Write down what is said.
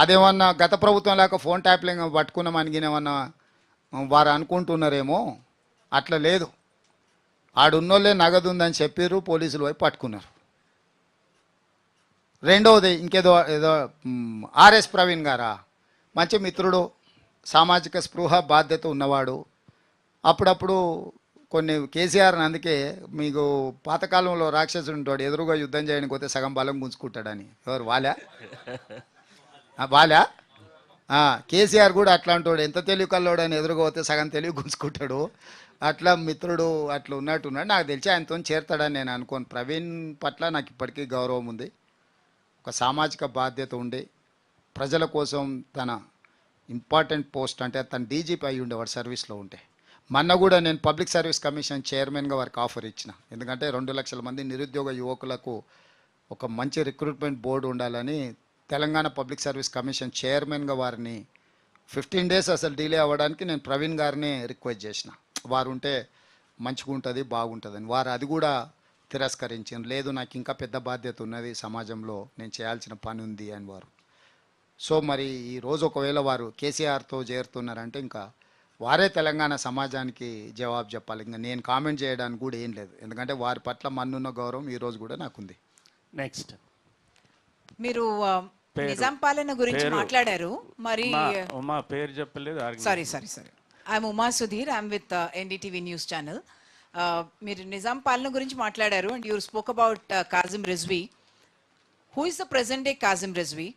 అదేమన్నా గత ప్రభుత్వం లేక ఫోన్ ట్యాప్లింగ్ పట్టుకున్నామని ఏమన్నా వారు అనుకుంటున్నారేమో, అట్లా లేదు. ఆడున్నోళ్ళే నగదు ఉందని చెప్పారు, పోలీసులు పోయి పట్టుకున్నారు. రెండవది ఇంకేదో ఏదో ఆర్ఎస్ ప్రవీణ్ గారా, మంచి మిత్రుడు, సామాజిక స్పృహ బాధ్యత ఉన్నవాడు. అప్పుడప్పుడు కొన్ని కేసీఆర్ని అందుకే మీకు పాతకాలంలో రాక్షసుడు ఉంటాడు, ఎదురుగా యుద్ధం చేయడానికి పోతే సగం బలం గుంజుకుంటాడని. ఎవరు వాలా కేసీఆర్ కూడా అట్లాంటి వాడు, ఎంత తెలివి కల్లోడని ఎదురుగా పోతే సగం తెలివి గుంజుకుంటాడు. అట్లా మిత్రుడు అట్లా ఉన్నట్టున్నాడు. నాకు తెలిసి ఆయనతో చేరుతాడని నేను అనుకోను. ప్రవీణ్ పట్ల నాకు ఇప్పటికీ గౌరవం ఉంది. ఒక సామాజిక బాధ్యత ఉండి ప్రజల కోసం తన ఇంపార్టెంట్ పోస్ట్, అంటే తన డీజీపీ అయ్యి ఉండేవాడు సర్వీస్లో ఉంటే. మొన్న కూడా నేను పబ్లిక్ సర్వీస్ కమిషన్ చైర్మన్గా వారికి ఆఫర్ ఇచ్చిన. ఎందుకంటే 2 లక్షల మంది నిరుద్యోగ యువకులకు ఒక మంచి రిక్రూట్మెంట్ బోర్డు ఉండాలని తెలంగాణ పబ్లిక్ సర్వీస్ కమిషన్ చైర్మన్గా వారిని 15 డేస్ అసలు డిలే అవ్వడానికి నేను ప్రవీణ్ గారిని రిక్వెస్ట్ చేసిన. వారు ఉంటే మంచిగా ఉంటుంది, బాగుంటుందని. వారు అది కూడా తిరస్కరించారు. లేదు, నాకు ఇంకా పెద్ద బాధ్యత ఉన్నది, సమాజంలో నేను చేయాల్సిన పని ఉంది అని వారు. సో మరి ఈరోజు ఒకవేళ వారు కేసీఆర్తో చేరుతున్నారంటే ఇంకా వారే తెలంగాణ సమాజానికి జవాబు చెప్పాలి. ఇంకా నేను కామెంట్ చేయడానికి కూడా ఏం లేదు, ఎందుకంటే వారి పట్ల మన్నున్న గౌరవం ఈరోజు కూడా నాకుంది. నెక్స్ట్ మీరు నిజాం పాలన గురించి మాట్లాడారు. మరి ఉమా పేరు చెప్పలేదు. Sorry I'm Uma Sudheer, I'm with NDTV news channel. మీరు నిజాం పాలన గురించి మాట్లాడారు and you spoke about కాజిం Rizvi. Who is the present day కాజిం Rizvi?